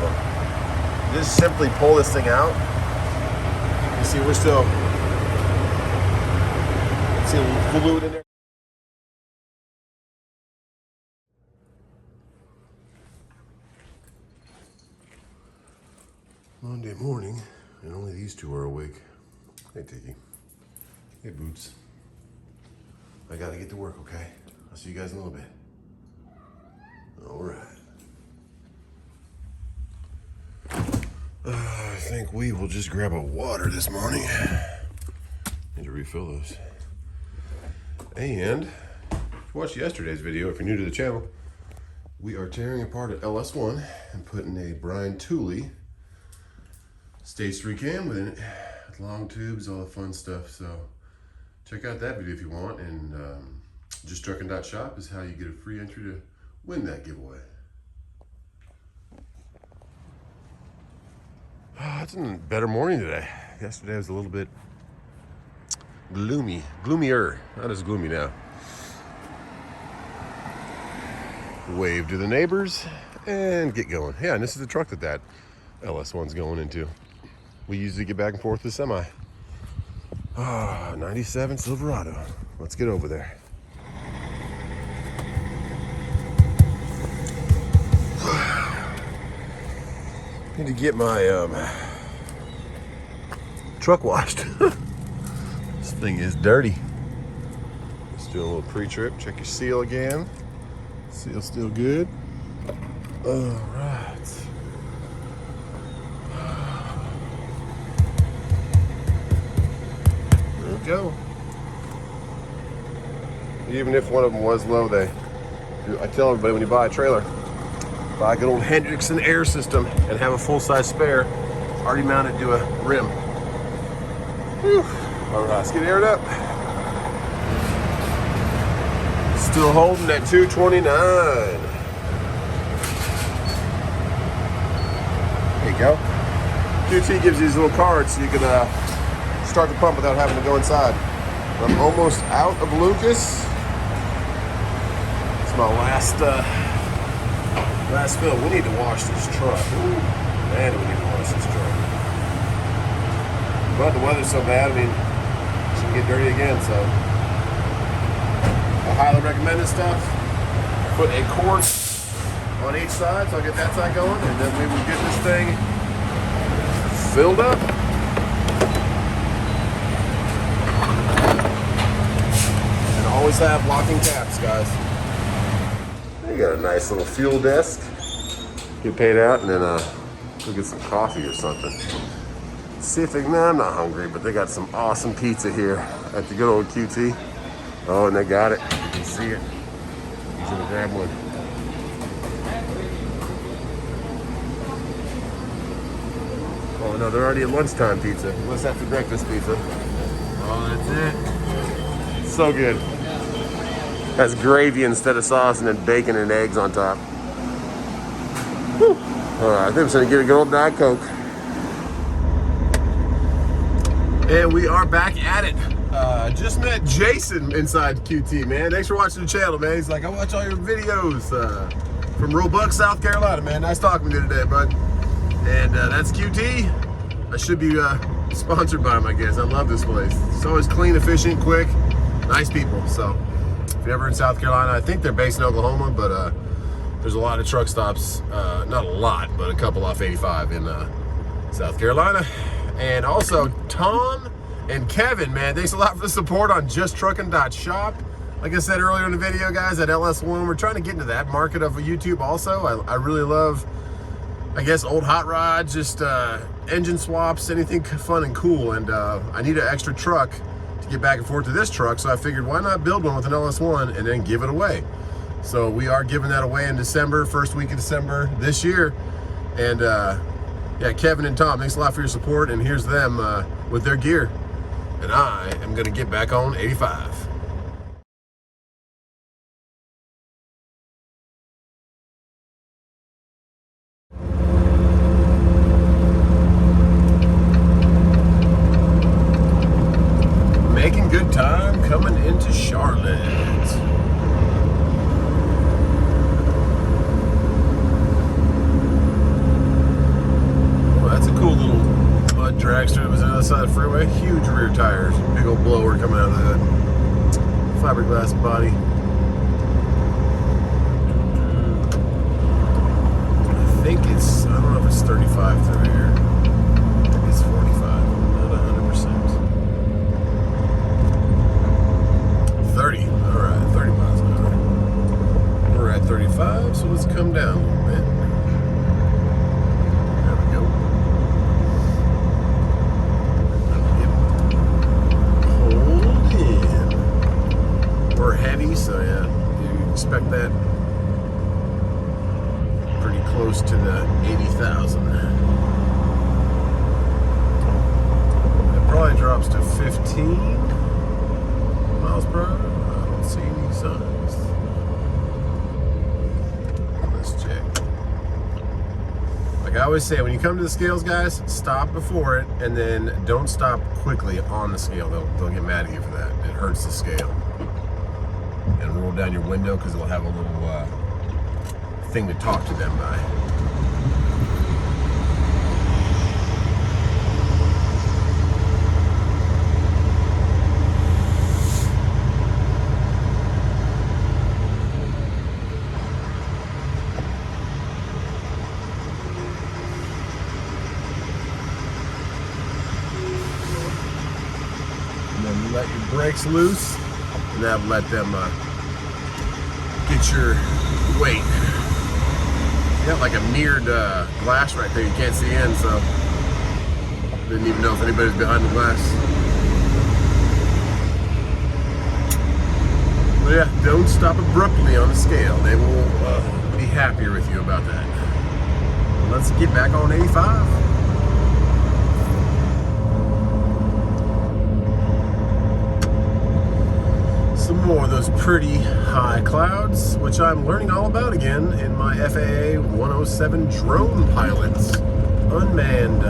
of them. Just simply pull this thing out. You see, we're still, see a little fluid in there. Monday morning, and only these two are awake. Hey, Tiki. Hey, Boots. I gotta get to work, okay? I'll see you guys in a little bit. All right. I think we will just grab a water this morning. Need to refill those. And if you watched yesterday's video, if you're new to the channel, we are tearing apart an LS1 and putting a Brian Tooley Stage 3 cam within it. With long tubes, all the fun stuff. So check out that video if you want. And justtruckin.shop is how you get a free entry to win that giveaway. It's a better morning today. Yesterday was a little bit gloomier, not as gloomy now. Wave to the neighbors and get going. Yeah, and this is the truck that LS1's going into. We usually get back and forth with semi. 97 Silverado. Let's get over there. Need to get my truck washed. This thing is dirty. Let's do a little pre-trip. Check your seal again. Seal's still good. All right. There we go. Even if one of them was low, I tell everybody when you buy a trailer, buy a good old Hendrickson air system and have a full-size spare already mounted to a rim. Whew. All right, let's get aired up. Still holding that 229. There you go. QT gives you these little cards so you can start the pump without having to go inside. I'm almost out of Lucas. It's my last fill. We need to wash this truck. Ooh, man, we need to wash this truck. But the weather's so bad, I mean, it should get dirty again, so. I highly recommend this stuff. Put a quart on each side, so I'll get that side going, and then we will get this thing filled up. And always have locking caps, guys. You got a nice little fuel desk. Get paid out and then go get some coffee or something. See if I'm not hungry, but they got some awesome pizza here at the good old QT. Oh, and they got it. You can see it. He's gonna grab one. Oh no, they're already at lunchtime pizza. Let's have the breakfast pizza. Oh, that's it. So good. Has gravy instead of sauce and then bacon and eggs on top. Whew. I think I'm just gonna get a good old Diet Coke. And we are back at it. Just met Jason inside QT, man. Thanks for watching the channel, man. He's like, I watch all your videos from Roebuck, South Carolina, man. Nice talking with you today, bud. And that's QT. I should be sponsored by him, I guess. I love this place. It's always clean, efficient, quick, nice people. So if you're ever in South Carolina, I think they're based in Oklahoma, but there's a lot of truck stops, not a lot, but a couple off 85 in South Carolina. And also Tom and Kevin, man, thanks a lot for the support on justtruckin.shop. Like I said earlier in the video, guys, at LS1, we're trying to get into that market of YouTube also. I really love, I guess, old hot rods, just engine swaps, anything fun and cool. And I need an extra truck to get back and forth to this truck, so I figured why not build one with an LS1 and then give it away. So we are giving that away in December, first week of December this year. And yeah, Kevin and Tom, thanks a lot for your support, and here's them with their gear. And I am gonna get back on 85. Making good time coming into Charlotte. Dragster that was on the other side of the freeway. Huge rear tires, big old blower coming out of the hood. Fiberglass body. I think it's, I don't know if it's 35 through here. I think it's 45. I'm not 100%. 30. Alright, 30 miles an hour. We're at 35, so let's come down a little bit. There we go. Hold in. We're heavy, so yeah, you expect that. Pretty close to the 80,000. It probably drops to 15 miles per hour. I don't see any signs. Let's check. Like I always say, when you come to the scales, guys, stop before it, and then don't stop quickly on the scale. They'll get mad at you for that. It hurts the scale. And roll down your window because it'll have a little thing to talk to them by. And then let your brakes loose, and that'll let them get your weight. You got like a mirrored glass right there. You can't see in, so didn't even know if anybody's behind the glass. But yeah, don't stop abruptly on the scale. They will be happier with you about that. Let's get back on 85. Some more of those pretty high clouds, which I'm learning all about again in my FAA 107 drone pilots. Unmanned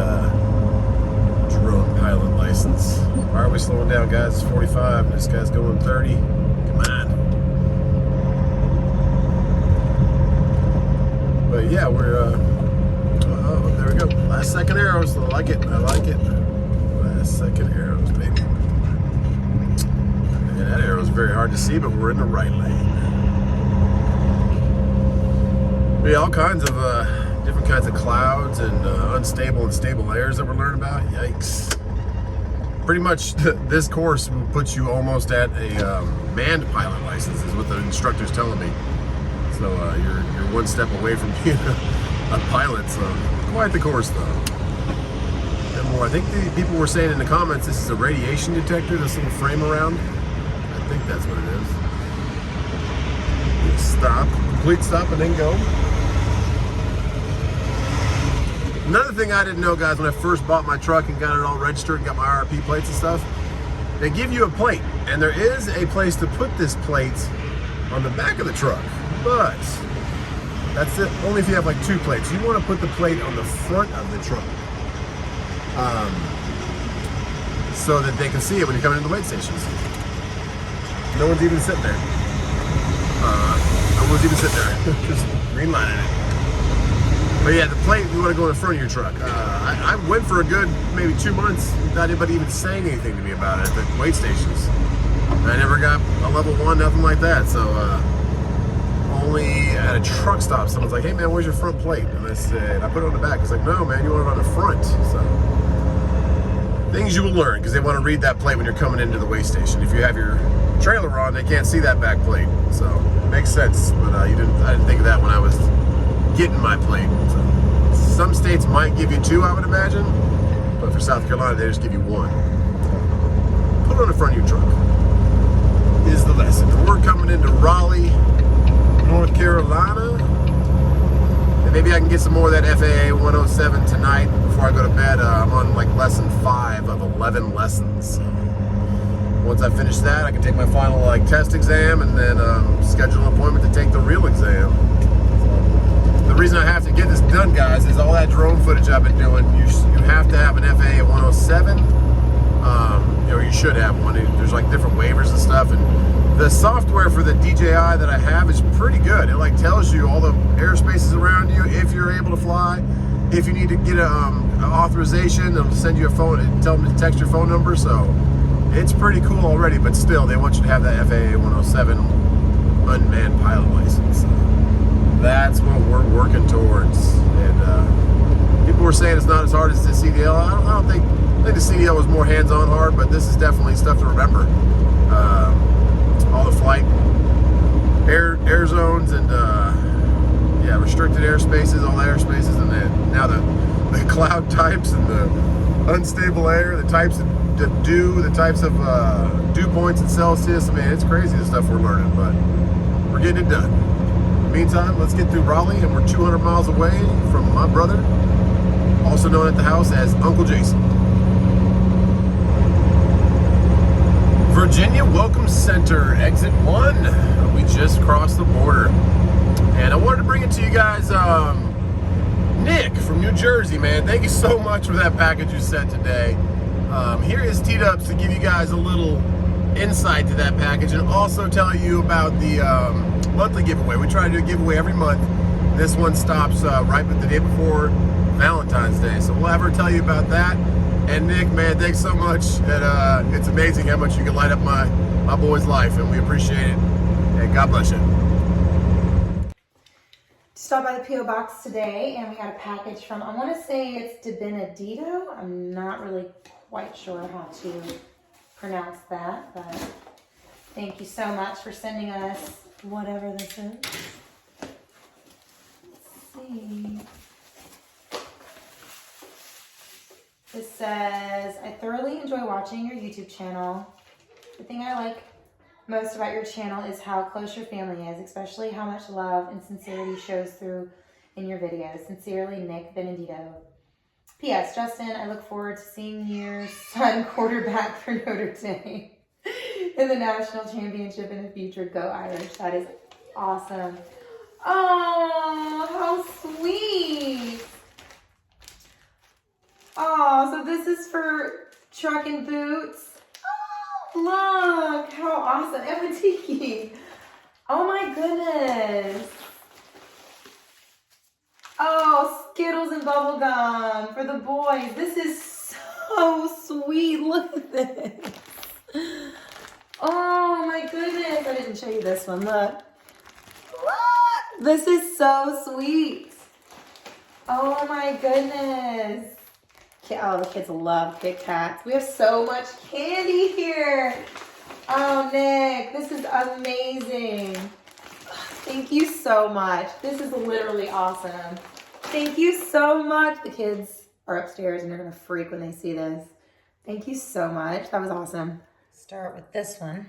drone pilot license. Why are we slowing down, guys? It's 45 and this guy's going 30. Come on. But yeah, we're oh, there we go. Last second arrows. I like it. I like it. Last second arrows, baby. Yeah, that arrow is very hard to see, but we're in the right lane. But yeah, all kinds of different kinds of clouds and unstable and stable airs that we're learning about. Yikes. Pretty much this course will put you almost at a manned pilot license is what the instructor's telling me. So you're one step away from being a pilot, so quite the course though. And more, I think the people were saying in the comments this is a radiation detector, this little frame around. I think that's what it is. Stop, complete stop, and then go. Another thing I didn't know, guys, when I first bought my truck and got it all registered and got my RRP plates and stuff, they give you a plate, and there is a place to put this plate on the back of the truck, but that's it, only if you have like two plates. You want to put the plate on the front of the truck so that they can see it when you're coming into the weigh stations. No one's even sitting there. No one's even sitting there. Just green lining it. But yeah, the plate, you want to go in the front of your truck. I went for a good maybe 2 months without anybody even saying anything to me about it at the weigh stations. I never got a level 1, nothing like that. So only at a truck stop, someone's like, hey man, where's your front plate? And I said, I put it on the back. It's like, no man, you want it on the front. So things you will learn, because they want to read that plate when you're coming into the weigh station. If you have your trailer on, they can't see that back plate. So it makes sense, but I didn't think of that when I was getting my plate. So some states might give you 2, I would imagine, but for South Carolina, they just give you 1. Put it on the front of your truck is the lesson. We're coming into Raleigh, North Carolina, and maybe I can get some more of that FAA 107 tonight before I go to bed. I'm on like lesson 5 of 11 lessons. So once I finish that, I can take my final like test exam and then schedule an appointment to take the real exam. The reason I have to get this done, guys, is all that drone footage I've been doing. You have to have an FAA 107. You should have one. There's like different waivers and stuff, and the software for the DJI that I have is pretty good. It like tells you all the airspaces around you, if you're able to fly, if you need to get a authorization. They'll send you a phone and tell them to text your phone number. So it's pretty cool already, but still, they want you to have that FAA 107 unmanned pilot license. That's what we're working towards. And people were saying it's not as hard as the CDL. I think the CDL was more hands-on hard, but this is definitely stuff to remember. All the flight air zones and yeah, restricted airspaces, all the airspaces, and then now the cloud types and the unstable air, the types of dew, the types of dew points in Celsius. I mean, it's crazy the stuff we're learning, but we're getting it done. Meantime, let's get through Raleigh, and we're 200 miles away from my brother, also known at the house as Uncle Jason. Virginia Welcome Center, exit 1. We just crossed the border. And I wanted to bring it to you guys, Nick from New Jersey, man. Thank you so much for that package you sent today. Here is TITOS to give you guys a little insight to that package and also tell you about the monthly giveaway. We try to do a giveaway every month. This one stops right the day before Valentine's Day. So we'll have her tell you about that. And Nick, man, thanks so much. And, it's amazing how much you can light up my boy's life, and we appreciate it. And God bless you. Stopped by the P.O. box today, and we got a package from, I want to say it's De Benedito. I'm not really quite sure how to pronounce that, but thank you so much for sending us whatever this is. Let's see. This says, I thoroughly enjoy watching your YouTube channel. The thing I like most about your channel is how close your family is, especially how much love and sincerity shows through in your videos. Sincerely, Nick Benedito. P.S. Justin, I look forward to seeing your son quarterback for Notre Dame in the national championship in the future. Go Irish. That is awesome. Oh, how sweet. Oh, so this is for truck and boots. Oh, look, how awesome. And Matiki. Oh my goodness. Oh, Skittles and bubble gum for the boys. This is so sweet. Look at this. Oh my goodness. I didn't show you this one. Look. Look. This is so sweet. Oh my goodness. Oh, the kids love Kit Kats. We have so much candy here. Oh, Nick, this is amazing. Thank you so much. This is literally awesome. Thank you so much. The kids are upstairs and they're going to freak when they see this. Thank you so much. That was awesome. Start with this one.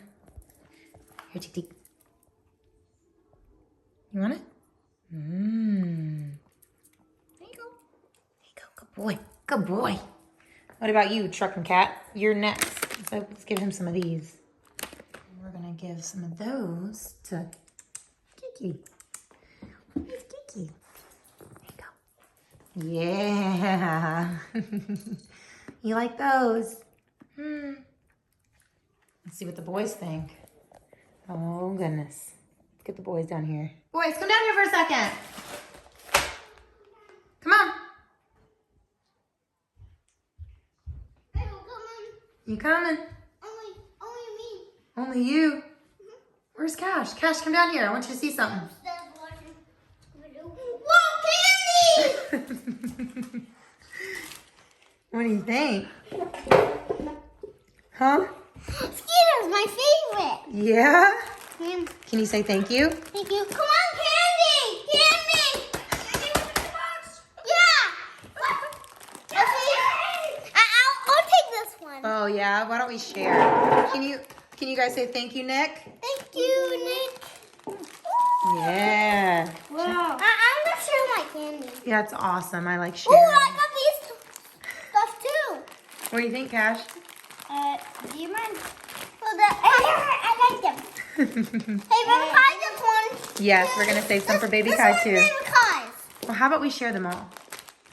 Here, Tiki. You want it? There you go. There you go. Good boy. Good boy. What about you, Truck and Cat? You're next. So let's give him some of these. We're going to give some of those to Kiki. Where's Kiki? There you go. Yeah. You like those? Let's see what the boys think. Oh, goodness. Get the boys down here. Boys, come down here for a second. Come on. You coming? Only me. Only you? Where's Cash? Cash, come down here. I want you to see something. Whoa, candy! What do you think? Huh? Skeeter's my favorite. Yeah? Ma'am. Can you say thank you? Thank you. Come on, candy! Candy! Yeah! I'll take this one. Oh yeah. Why don't we share? Can you guys say thank you, Nick? Thank you, Nick. Yeah. Wow. I'm gonna share my candy. Yeah, it's awesome. I like sharing. Oh, I got these stuff too. What do you think, Cash? Do you mind? Well, I like them. Hey, Baby Kai gets one. Yes, we're gonna save some for Baby Kai too. Baby Kai's. Well, how about we share them all?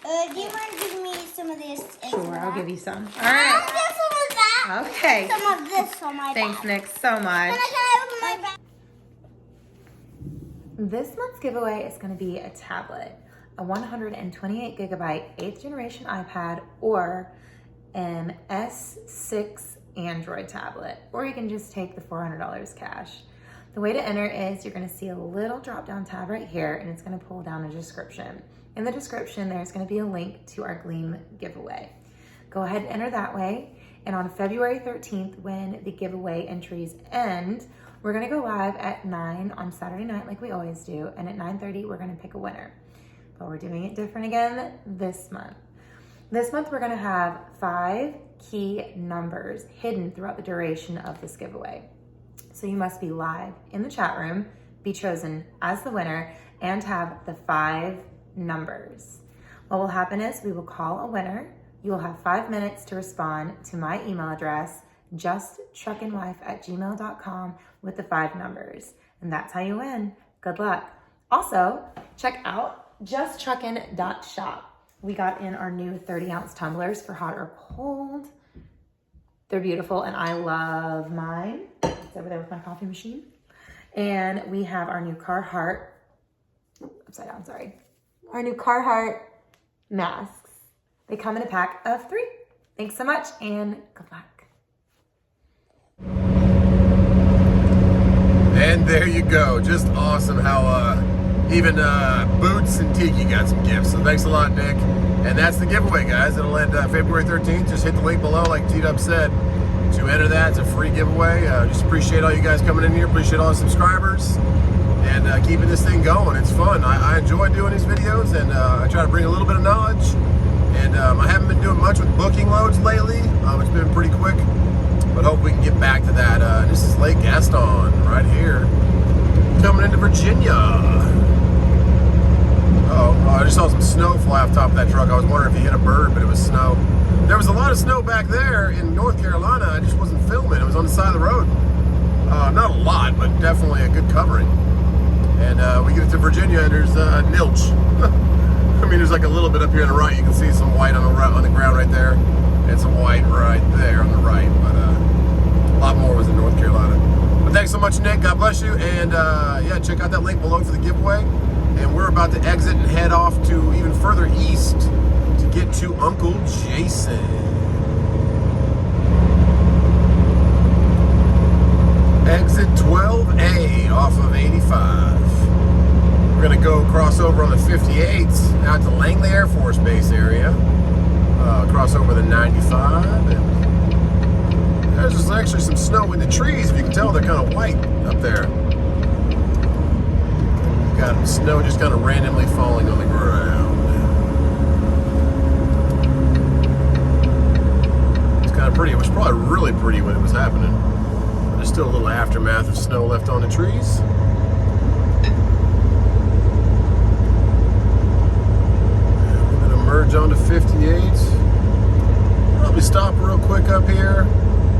Do you mind giving me some of this? Sure, I'll give you some. All I'll right. get some of that. Okay. Some of this on my Thanks, bag. Nick, so much. And I can have my bag. This month's giveaway is going to be a tablet. a 128 gigabyte 8th generation iPad or an S6 Android tablet, or you can just take the $400 cash. The way to enter is you're gonna see a little drop-down tab right here, and it's gonna pull down a description. In the description, there's gonna be a link to our Gleam giveaway. Go ahead and enter that way, and on February 13th, when the giveaway entries end, we're gonna go live at 9 on Saturday night like we always do, and at 9:30, we're gonna pick a winner. But we're doing it different again this month. This month, we're gonna have 5 key numbers hidden throughout the duration of this giveaway. So you must be live in the chat room, be chosen as the winner, and have the 5 numbers. What will happen is we will call a winner. You will have 5 minutes to respond to my email address, justtruckandwife@gmail.com, with the 5 numbers. And that's how you win. Good luck. Also, check out justtruckin.shop. We got in our new 30-ounce tumblers for hot or cold. They're beautiful, and I love mine. It's over there with my coffee machine. And we have our new Carhartt, upside down, sorry. Our new Carhartt masks. They come in a pack of 3. Thanks so much, and good luck. And there you go. Just awesome how even Boots and Tiki got some gifts. So thanks a lot, Nick. And that's the giveaway, guys. It'll end February 13th. Just hit the link below, like T-Dub said, to enter that. It's a free giveaway. Just appreciate all you guys coming in here. Appreciate all the subscribers. And keeping this thing going. It's fun. I enjoy doing these videos, and I try to bring a little bit of knowledge. And I haven't been doing much with booking loads lately. It's been pretty quick, but hope we can get back to that. This is Lake Gaston right here, coming into Virginia. Oh, I just saw some snow fly off top of that truck. I was wondering if he hit a bird, but it was snow. There was a lot of snow back there in North Carolina. I just wasn't filming. It was on the side of the road. Not a lot, but definitely a good covering. And we get to Virginia, and there's nilch. I mean, there's like a little bit up here on the right. You can see some white on the ground right there, and some white right there on the right. But a lot more was in North Carolina. But thanks so much, Nick. God bless you. And yeah, check out that link below for the giveaway. And we're about to exit and head off to even further east to get to Uncle Jason. Exit 12A off of 85. We're gonna go cross over on the 58 out to Langley Air Force Base area. Cross over the 95. And there's actually some snow in the trees. If you can tell, they're kind of white up there. Got snow just kind of randomly falling on the ground. It's kind of pretty. It was probably really pretty when it was happening. There's still a little aftermath of snow left on the trees. We're going to merge onto 58. Probably stop real quick up here.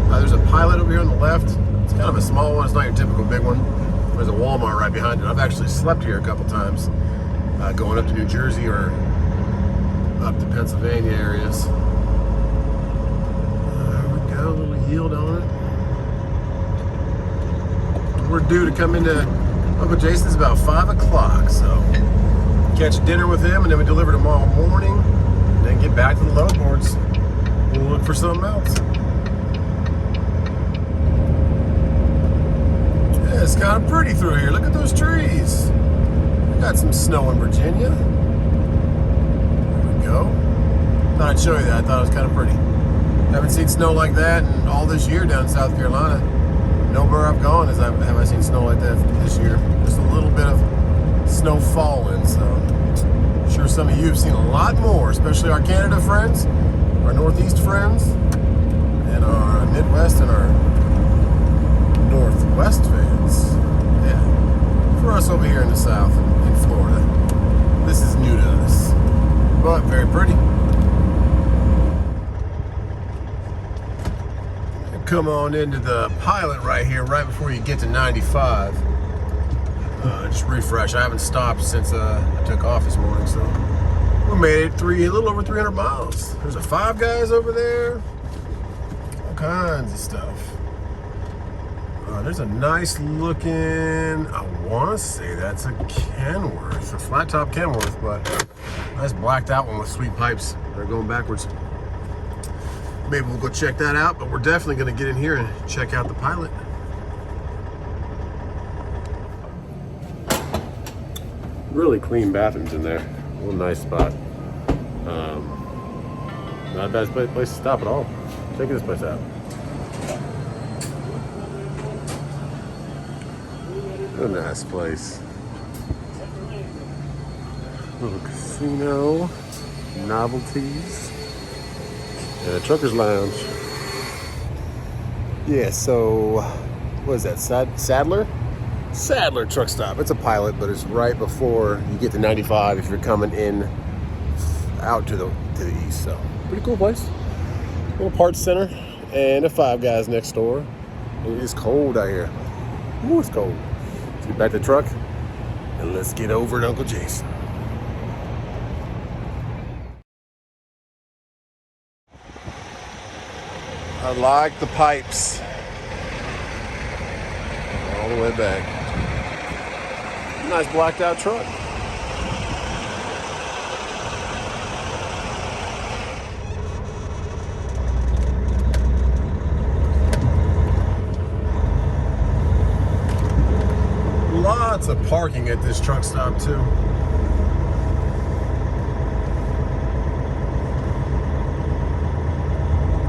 There's a Pilot over here on the left. It's kind of a small one. It's not your typical big one. There's a Walmart right behind it. I've actually slept here a couple times, going up to New Jersey or up to Pennsylvania areas. There we go, a little yield on it. We're due to come into Uncle Jason's about 5 o'clock, so catch dinner with him, and then we deliver tomorrow morning, and then get back to the load boards. We'll look for something else. It's kind of pretty through here. Look at those trees. We got some snow in Virginia. There we go. Thought I'd show you that. I thought it was kind of pretty. Haven't seen snow like that in all this year down in South Carolina. Nowhere I've gone have I seen snow like that this year. Just a little bit of snow falling. So I'm sure some of you have seen a lot more, especially our Canada friends, our Northeast friends, and our Midwest and our Northwest fans. Yeah. For us over here in the South, in Florida, this is new to us, but very pretty. Come on into the Pilot right here, right before you get to 95. Just refresh. I haven't stopped since I took off this morning, so we made it a little over 300 miles. There's a Five Guys over there. All kinds of stuff. There's a nice looking, I want to say that's a Kenworth, a flat top Kenworth, but nice blacked out one with sweet pipes. They're going backwards. Maybe we'll go check that out, but we're definitely going to get in here and check out the Pilot. Really clean bathrooms in there. Real nice spot. Not a bad place to stop at all. Check this place out. What a nice place. Little casino, novelties, and a trucker's lounge. Yeah, so what is that? Sadler? Sadler truck stop. It's a Pilot, but it's right before you get to 95 if you're coming in out to the east. So pretty cool place. Little parts center and a Five Guys next door. It is cold out here. Ooh, it's cold. Let's get back to the truck and let's get over to Uncle Jason. I like the pipes all the way back. Nice blacked out truck. Lots of parking at this truck stop too.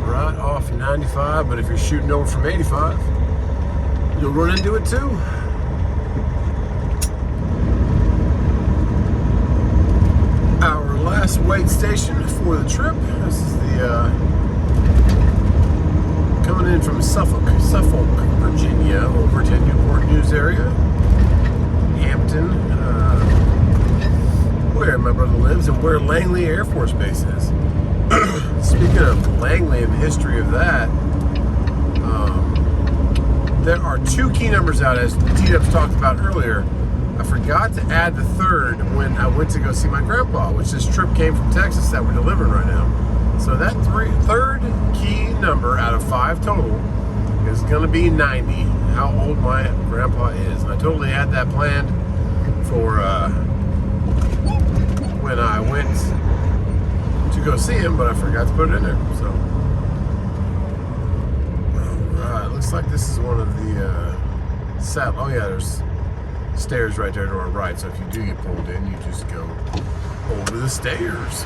Right off 95, but if you're shooting over from 85, you'll run into it too. Our last wait station for the trip. This is the coming in from Suffolk, Virginia, over to Newport News area. Hampton, where my brother lives and where Langley Air Force Base is. Speaking of Langley and the history of that, there are 2 key numbers out, as TITOS talked about earlier. I forgot to add the third when I went to go see my grandpa, which this trip came from Texas that we're delivering right now. So that third key number out of 5 total is going to be 90, how old my grandpa is. And I totally had that planned for when I went to go see him, but I forgot to put it in there. So, alright, looks like this is one of the oh yeah, there's stairs right there to our right, so if you do get pulled in, you just go over the stairs.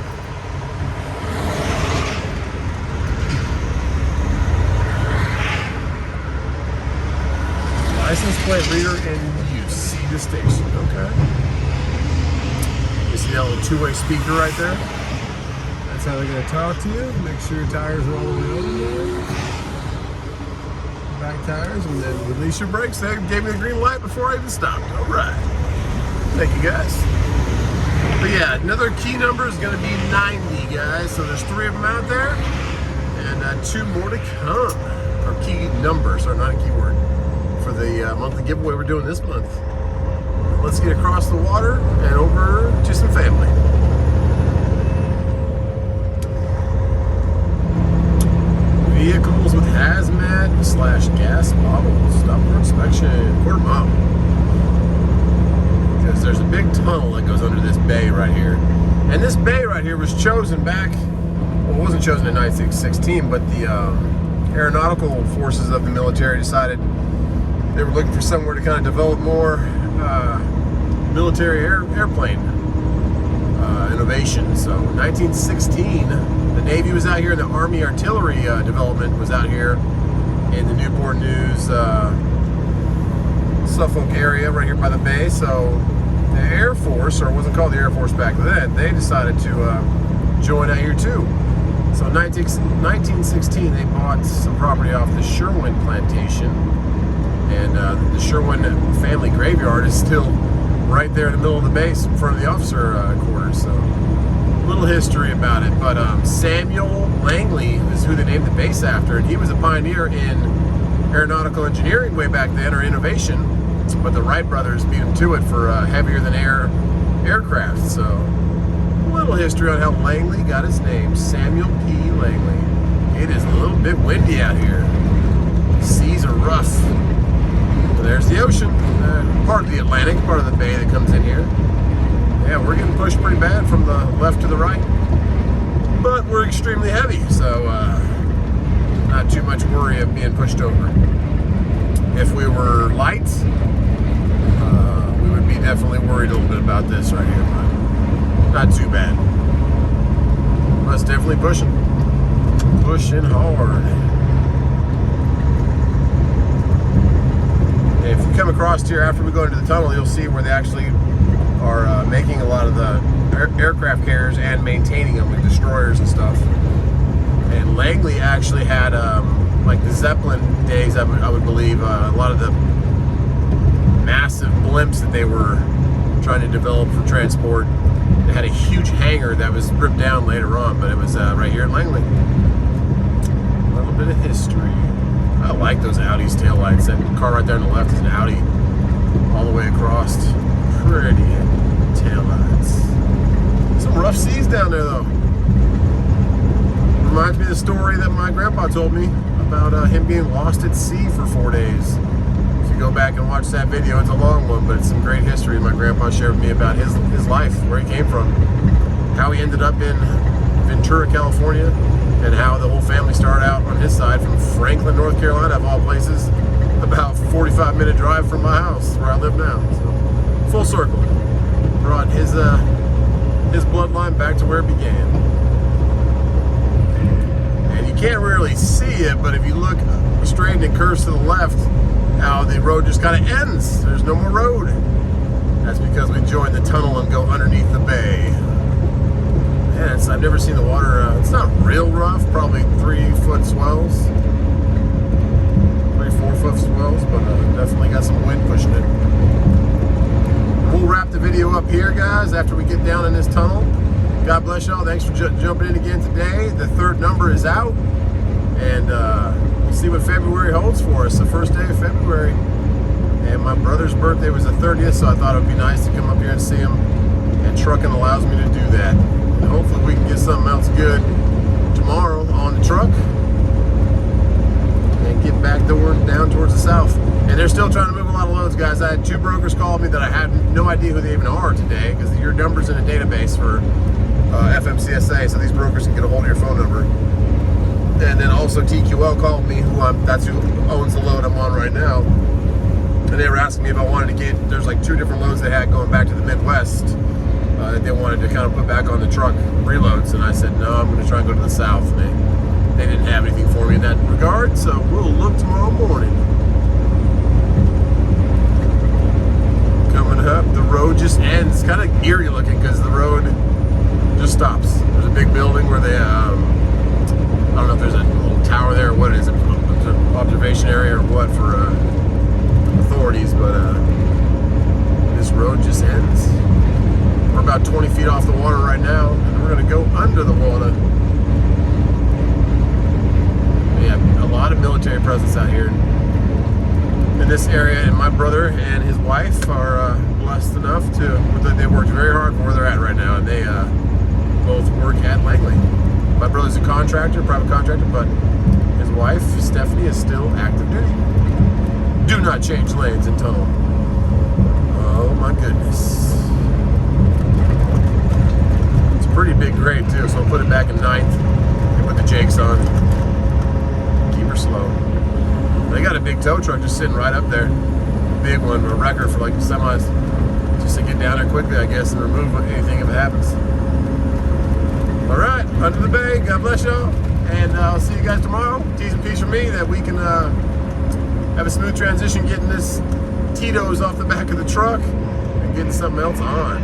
License plate reader in use. See the station, okay. You see that little 2-way speaker right there? That's how they're going to talk to you. Make sure your tires are all the way over there. Back tires, and then release your brakes. They gave me the green light before I even stopped. All right. Thank you, guys. But yeah, another key number is going to be 90, guys. So there's 3 of them out there, and 2 more to come. Or key numbers, or not a keyword, for the monthly giveaway we're doing this month. Let's get across the water and over to some family. Vehicles with hazmat/gas bottles. Stop for inspection. Quarter mile. Because there's a big tunnel that goes under this bay right here. And this bay right here was chosen back, well, it wasn't chosen in 1916, but the aeronautical forces of the military decided they were looking for somewhere to kind of develop more military airplane innovation. So 1916, the Navy was out here, and the Army artillery development was out here in the Newport News, Suffolk area, right here by the bay. So the Air Force, or it wasn't called the Air Force back then, they decided to join out here too. So 1916, they bought some property off the Sherwin plantation, and the Sherwin family graveyard is still right there in the middle of the base in front of the officer quarters. So a little history about it, but Samuel Langley is who they named the base after, and he was a pioneer in aeronautical engineering way back then, or innovation, but the Wright brothers beat him to it for heavier than air aircraft. So a little history on how Langley got his name, Samuel P. Langley. It is a little bit windy out here. Seas are rough. So there's the ocean, part of the Atlantic, part of the bay that comes in here. Yeah, we're getting pushed pretty bad from the left to the right, but we're extremely heavy, so not too much worry of being pushed over. If we were light, we would be definitely worried a little bit about this right here, but not too bad. But it's definitely pushing hard. If you come across here after we go into the tunnel, you'll see where they actually are making a lot of the aircraft carriers and maintaining them with destroyers and stuff. And Langley actually had, like the Zeppelin days, I would believe, a lot of the massive blimps that they were trying to develop for transport. They had a huge hangar that was ripped down later on, but it was right here in Langley. A little bit of history. I like those Audi's taillights. That car right there on the left is an Audi all the way across. Pretty taillights. Some rough seas down there though. Reminds me of the story that my grandpa told me about him being lost at sea for 4 days. If you go back and watch that video, it's a long one, but it's some great history my grandpa shared with me about his life, where he came from, how he ended up in Ventura, California, and how the whole family started out on his side from Franklin, North Carolina, of all places, about 45-minute drive from my house where I live now. So, full circle. Brought his bloodline back to where it began. And you can't really see it, but if you look straight and curves to the left, how the road just kind of ends. There's no more road. That's because we joined the tunnel and go underneath the bay. Yeah, I've never seen the water, it's not real rough, probably 3-foot swells. 3-4 foot swells, but definitely got some wind pushing it. We'll wrap the video up here, guys, after we get down in this tunnel. God bless y'all. Thanks for jumping in again today. The third number is out, and we'll see what February holds for us, the first day of February. And my brother's birthday was the 30th, so I thought it would be nice to come up here and see him, and trucking allows me to do that. And hopefully we can get something else good tomorrow on the truck and get back down towards the south. And they're still trying to move a lot of loads, guys. I had 2 brokers call me that I had no idea who they even are today, because your number's in a database for FMCSA, so these brokers can get a hold of your phone number. And then also TQL called me, that's who owns the load I'm on right now. And they were asking me if I wanted to get, there's like 2 different loads they had going back to the Midwest that they wanted to kind of put back on the truck, reloads. And I said, no, I'm going to try and go to the south. And they didn't have anything for me in that regard, so we'll look tomorrow morning. Coming up, the road just ends. It's kind of eerie looking because the road just stops. There's a big building where they, I don't know if there's a little tower there or what it is, it's an observation area or what for authorities, but this road just ends. We're about 20 feet off the water right now, and we're going to go under the water. We have a lot of military presence out here in this area, and my brother and his wife are blessed enough they worked very hard for where they're at right now, and they both work at Langley. My brother's a contractor, private contractor, but his wife, Stephanie, is still active duty. Do not change lanes in tunnel. Oh my goodness. It's a pretty big grade too, so I'll put it back in 9th and put the Jakes on. Keep her slow. They got a big tow truck just sitting right up there. Big one, a wrecker for like semis. Just to get down there quickly, I guess, and remove anything if it happens. All right, under the bay. God bless y'all. And I'll see you guys tomorrow. T's and P's for me that we can have a smooth transition getting this TITOS off the back of the truck and getting something else on.